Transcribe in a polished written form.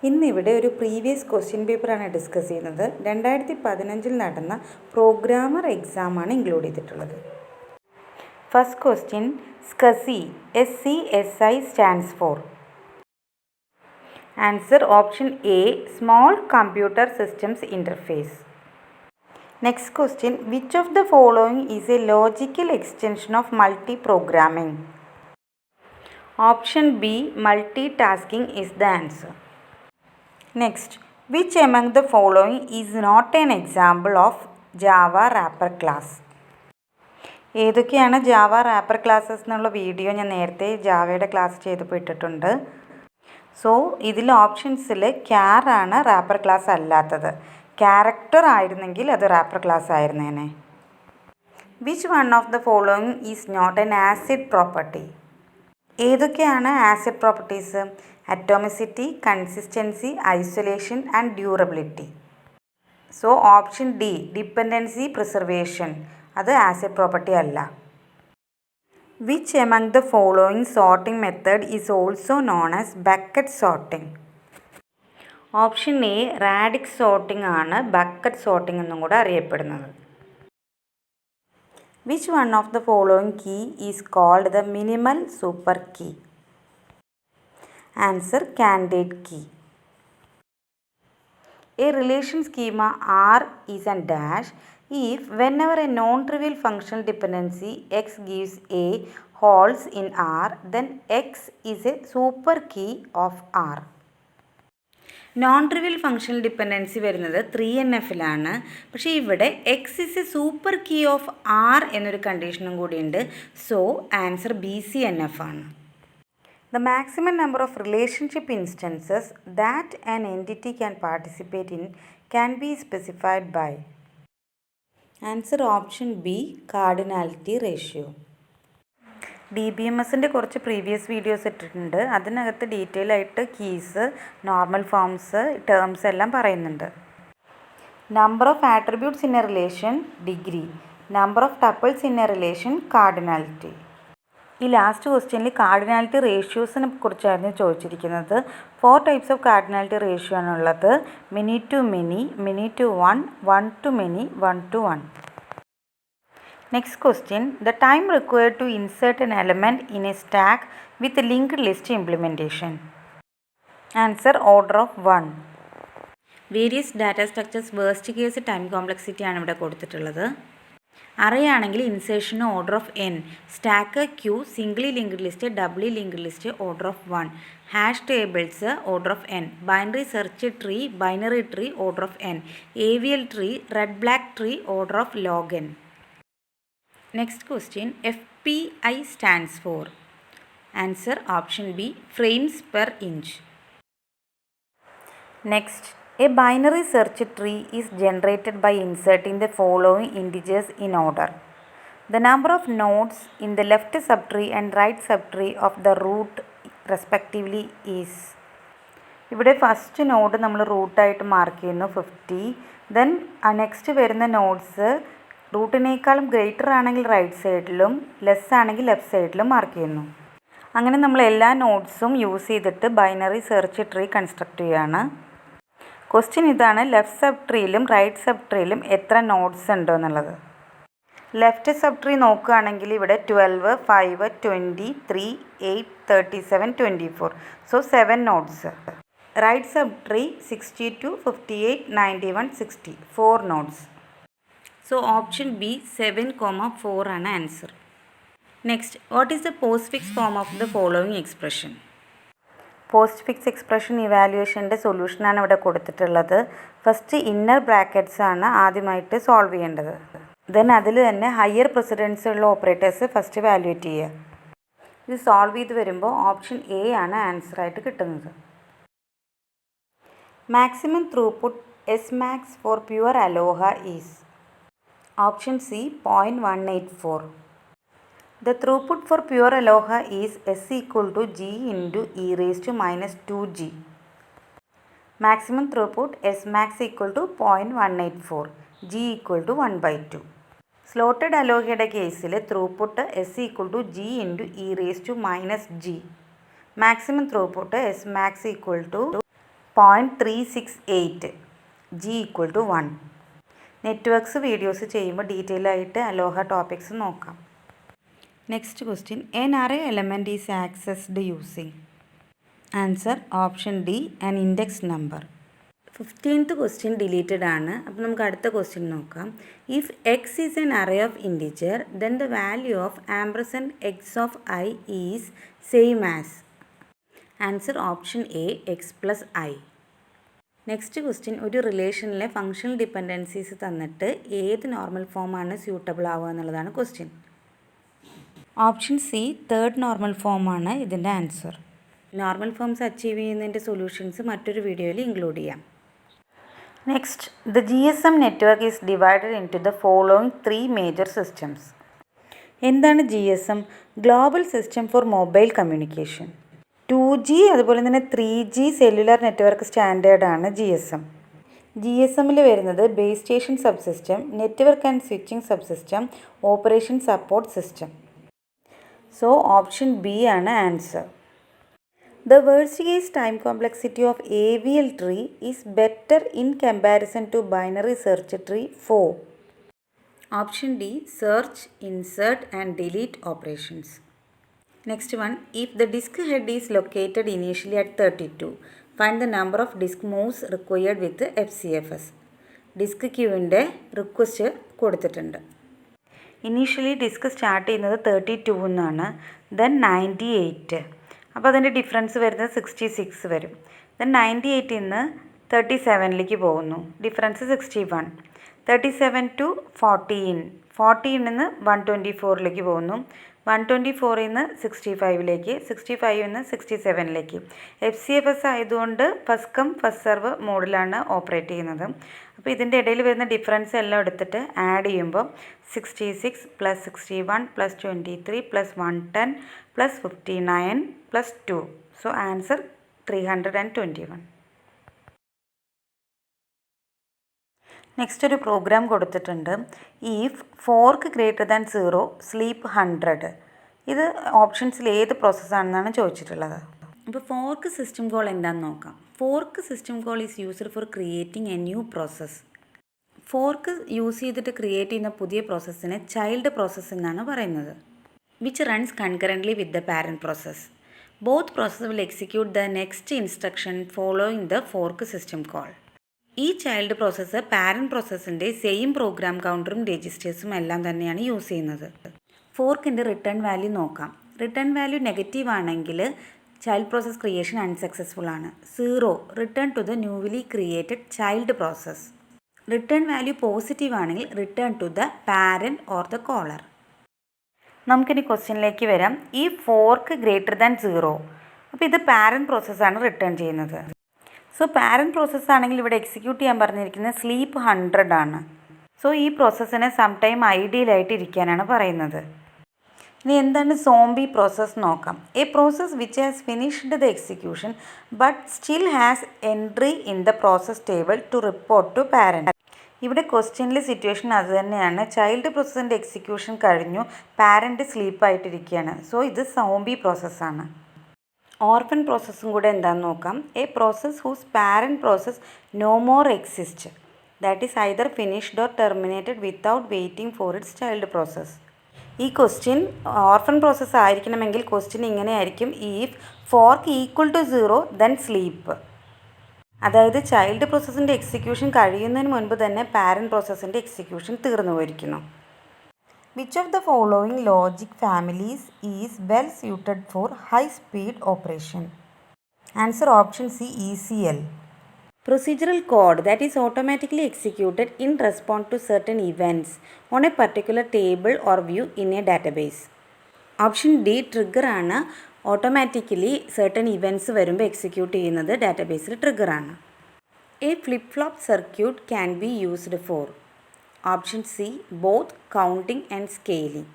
ഇന്നിവിടെ ഒരു previous question പേപ്പറാണ് ഡിസ്കസ് ചെയ്യുന്നത്. 2015 നടന്ന പ്രോഗ്രാമർ എക്സാമാണ് ഇൻക്ലൂഡ് ചെയ്തിട്ടുള്ളത്. First question, SCSI. SCSI stands for. Answer option A, small computer systems interface. Next question, which of the following is A logical extension of multi programming? Option B, multi tasking is the answer. Next, which among the following is not an example of Java wrapper class? ഏതൊക്കെയാണ് Java wrapper classes എന്നുള്ള video ഞാൻ നേരത്തെ ജാവയുടെ class ചെയ്തപ്പോൾ ഇട്ടിട്ടുണ്ട്. So ഇതിൽ ഓപ്ഷൻസിൽ ക്യാർ ആണ് wrapper class അല്ലാത്തത്. Character ആയിരുന്നെങ്കിൽ അത് റാപ്പർ ക്ലാസ് ആയിരുന്നേനെ. Which one of the following is not an ACID property? ഏതൊക്കെയാണ് ACID properties? Atomicity, consistency, isolation and durability. So option D, dependency preservation, അത് ആസിഡ് പ്രോപ്പർട്ടി അല്ല. Which among the following sorting method is also known as bucket sorting? Option A, radix sorting ആണ് bucket sorting എന്നും കൂടെ അറിയപ്പെടുന്നത്. Which one of the following key is called the minimal super key? Answer, candidate key. A relation schema R is a dash if whenever a non-trivial functional dependency x gives a holds in R, then x is a super key of R. Non trivial functional dependency വരുന്നത് 3NFലാണ്. പക്ഷേ ഇവിടെ X is a super key of R എന്നൊരു കണ്ടീഷനും കൂടിയുണ്ട്. So answer BCNF ആണ്. The maximum number of relationship instances that an entity can participate in can be specified by. Answer option B, cardinality ratio. DBMSൻ്റെ കുറച്ച് previous videos ഇട്ടിട്ടുണ്ട്. അതിനകത്ത് detail ആയിട്ട് keys, normal forms, terms എല്ലാം പറയുന്നുണ്ട്. Number of attributes in a relation, degree. Number of tuples in a relation, cardinality. ഈ last ക്വസ്റ്റ്യനിൽ cardinality റേഷ്യോസിനെ കുറിച്ചായിരുന്നു ചോദിച്ചിരിക്കുന്നത്. 4 ടൈപ്സ് ഓഫ് കാർഡിനാലിറ്റി റേഷ്യോ ആണുള്ളത്. Many to many, many to one, one to many, one to one. Next question, the time required to insert an element in a stack with a linked list implementation. Answer, order of 1. Various data structures worst case time complexity ആണ് ഇവിടെ കൊടുത്തിട്ടുള്ളത്. Array ആണെങ്കിൽ insertion order of n, stack queue, singly linked list, doubly linked list order of 1, hash tables order of n, binary search tree, binary tree order of n, AVL tree, red black tree order of log n. Next question, FPI stands for. Answer option B, frames per inch. Next, a binary search tree is generated by inserting the following integers in order. The number of nodes in the left subtree and right subtree of the root respectively is. ഇവിടെ first node നമ്മൾ റൂട്ടായിട്ട് mark ചെയ്യുന്നു 50. Then next വരുന്ന nodes റൂട്ടിനേക്കാളും greater ആണെങ്കിൽ right സൈഡിലും less ആണെങ്കിൽ left സൈഡിലും mark ചെയ്യുന്നു. അങ്ങനെ നമ്മൾ എല്ലാ നോഡ്സും യൂസ് ചെയ്തിട്ട് ബൈനറി സെർച്ച് ട്രീ കൺസ്ട്രക്ട് ചെയ്യുകയാണ്. ക്വസ്റ്റ്യൻ ഇതാണ്, ലെഫ്റ്റ് സബ് ട്രീയിലും റൈറ്റ് സബ് ട്രീയിലും എത്ര നോഡ്സ് ഉണ്ടോ എന്നുള്ളത്. ലെഫ്റ്റ് സബ് ട്രീ നോക്കുകയാണെങ്കിൽ ഇവിടെ 12, 5, 20, 3, 8, 37, 24. So 7 nodes. Right subtree 62, 58, 91, 60. 4 nodes. So option B, 7,4 ആണ് answer. Next, what is the postfix form of the following expression? Postfix expression ഇവാലുവേഷൻ്റെ സൊല്യൂഷനാണ് ഇവിടെ കൊടുത്തിട്ടുള്ളത്. ഫസ്റ്റ് ഇന്നർ ബ്രാക്കറ്റ്സ് ആണ് ആദ്യമായിട്ട് സോൾവ് ചെയ്യേണ്ടത്. ദെൻ അതിൽ തന്നെ ഹയർ പ്രസിഡൻസ് ഉള്ള ഓപ്പറേറ്റേഴ്സ് ഫസ്റ്റ് വാല്യുവേറ്റ് ചെയ്യുക. ഇത് സോൾവ് ചെയ്ത് വരുമ്പോൾ ഓപ്ഷൻ എ ആണ് ആൻസറായിട്ട് കിട്ടുന്നത്. Maximum throughput SMAX four pure Aloha is. Option C, 0.184. The throughput for pure Aloha is S equal to G into e raised to minus 2G. Maximum throughput SMAX equal to 0.184. G equal to 1/2. Slotted Aloha കേസിൽ throughput S equal to G into e raised to minus G. Maximum throughput SMAX equal to 0.368, G equal to 1. Networks videos ചെയ്യുമ്പോൾ detail ആയിട്ട് ALOHA topics നോക്കാം. Next question, an array element is accessed using. Answer option D, an index number. 15th question deleted ആണ്. അപ്പോൾ നമുക്ക് അടുത്ത question നോക്കാം. If X is an array of integer then the value of ampersand X of I is same as. Answer option A, X plus I. Next question, ഒരു റിലേഷനിലെ functional dependencies തന്നിട്ട് ഏത് normal ഫോമാണ് സ്യൂട്ടബിൾ ആവുക എന്നുള്ളതാണ് question. Option C, third normal ഫോമാണ് ഇതിൻ്റെ answer. Normal forms achieve ചെയ്യുന്നതിൻ്റെ സൊല്യൂഷൻസ് മറ്റൊരു വീഡിയോയിൽ ഇൻക്ലൂഡ് ചെയ്യാം. Next, the GSM network is divided into the following 3 major systems. എന്താണ് GSM? Global system for mobile communication. 2G അതുപോലെ തന്നെ 3G സെല്ലുലാർ നെറ്റ്വർക്ക് സ്റ്റാൻഡേർഡാണ് GSM. GSMൽ വരുന്നത് base station subsystem, network and switching subsystem, operation support system. So option B ആണ് answer. The worst case time complexity of AVL tree is better in comparison to binary search tree 4. Option D, search, insert and delete operations. Next one, if the disk head is located initially at 32, find the number of disk moves required with FCFS. Disk queueൻ്റെ request കൊടുത്തിട്ടുണ്ട്. Initially disk start ചെയ്യുന്നത് 32 എന്നാണ്, then 98. അപ്പോൾ അതിൻ്റെ difference വരുന്നത് 66 വരും. Then 98 നിന്ന് 37ലേക്ക് പോകുന്നു, ഡിഫറൻസ് 61. 37 ടു 14, 14 നിന്ന് 124ലേക്ക് പോകുന്നു, 124 നിന്ന് 65ലേക്ക്, 65 നിന്ന് 67ലേക്ക്. FCFS ആയതുകൊണ്ട് ഫസ്റ്റ് കം ഫസ്റ്റ് സെർവ് മോഡിലാണ് ഓപ്പറേറ്റ് ചെയ്യുന്നത്. അപ്പോൾ ഇതിൻ്റെ ഇടയിൽ വരുന്ന ഡിഫറൻസ് എല്ലാം എടുത്തിട്ട് ആഡ് ചെയ്യുമ്പോൾ 66 plus 61 plus 23 plus 110 plus 59 plus 2. So answer 321. Next ഒരു പ്രോഗ്രാം കൊടുത്തിട്ടുണ്ട്. If fork greater than 0 sleep 100. ഇത് ഓപ്ഷൻസിൽ ഏത് പ്രോസസ്സാണെന്നാണ് ചോദിച്ചിട്ടുള്ളത്. അപ്പോൾ ഫോർക്ക് സിസ്റ്റം കോൾ എന്താണെന്ന് നോക്കാം. Fork system call is used for creating a new process. Fork use ചെയ്തിട്ട് ക്രിയേറ്റ് ചെയ്യുന്ന പുതിയ പ്രോസസ്സിനെ ചൈൽഡ് പ്രോസസ്സ് എന്നാണ് പറയുന്നത്. Which runs concurrently with the parent process. Both process will execute the next instruction following the fork system call. ഈ child process parent പ്രോസസ്സിൻ്റെ same program കൗണ്ടറും രജിസ്റ്റേഴ്സും എല്ലാം തന്നെയാണ് യൂസ് ചെയ്യുന്നത്. ഫോർക്കിൻ്റെ റിട്ടേൺ വാല്യൂ നോക്കാം. റിട്ടേൺ വാല്യൂ നെഗറ്റീവ് ആണെങ്കിൽ ചൈൽഡ് പ്രോസസ് ക്രിയേഷൻ അൺസക്സസ്ഫുൾ ആണ്. 0 return to the newly created child process. Return value positive ആണെങ്കിൽ return to the parent or the caller. നമുക്കിനി ക്വസ്റ്റ്യനിലേക്ക് വരാം. ഈ ഫോർക്ക് ഗ്രേറ്റർ ദാൻ 0, അപ്പോൾ ഇത് പാരൻറ്റ് പ്രോസസ്സാണ് റിട്ടേൺ ചെയ്യുന്നത്. സോ പാരൻറ്റ് പ്രോസസ്സ് ആണെങ്കിൽ ഇവിടെ എക്സിക്യൂട്ട് ചെയ്യാൻ പറഞ്ഞിരിക്കുന്നത് സ്ലീപ്പ് 100 ആണ്. സോ ഈ പ്രോസസ്സിനെ സം ടൈം ഐഡിയലായിട്ട് ഇരിക്കാനാണ് പറയുന്നത്. ഇനി എന്താണ് സോംബി പ്രോസസ്സ് നോക്കാം. A process which has finished the execution but still has entry in the process table to report to parent. ഇവിടെ ക്വസ്റ്റ്യനിലെ സിറ്റുവേഷൻ അത് തന്നെയാണ്. ചൈൽഡ് പ്രോസസ്സിൻ്റെ എക്സിക്യൂഷൻ കഴിഞ്ഞു, പാരൻറ്റ് സ്ലീപ്പായിട്ടിരിക്കുകയാണ്. സോ ഇത് സോംബി പ്രോസസ്സാണ്. ഓർഫൻ പ്രോസസ്സും കൂടെ എന്താണെന്ന് നോക്കാം. A process whose parent process no more exist, that is either finished or terminated without waiting for its child process. ഈ ക്വസ്റ്റ്യൻ ഓർഫൻ പ്രോസസ്സ് ആയിരിക്കണമെങ്കിൽ ക്വസ്റ്റ്യൻ ഇങ്ങനെയായിരിക്കും. If fork equal to 0 then sleep. അതായത് child പ്രോസസ്സിൻ്റെ execution കഴിയുന്നതിന് മുൻപ് തന്നെ parent പ്രോസസ്സിൻ്റെ execution തീർന്നു പോയിരിക്കുന്നു. Which of the following logic families is well suited for high speed operation. Answer option C, ECL. Procedural code that is automatically executed in response to certain events on a particular table or view in a database. Option D, trigger ആണ്. Automatically certain events വരുമ്പോൾ execute ചെയ്യുന്നത് ഡാറ്റാബേസിൽ trigger ആണ്. A flip-flop circuit can be used for. Option C, both counting and scaling.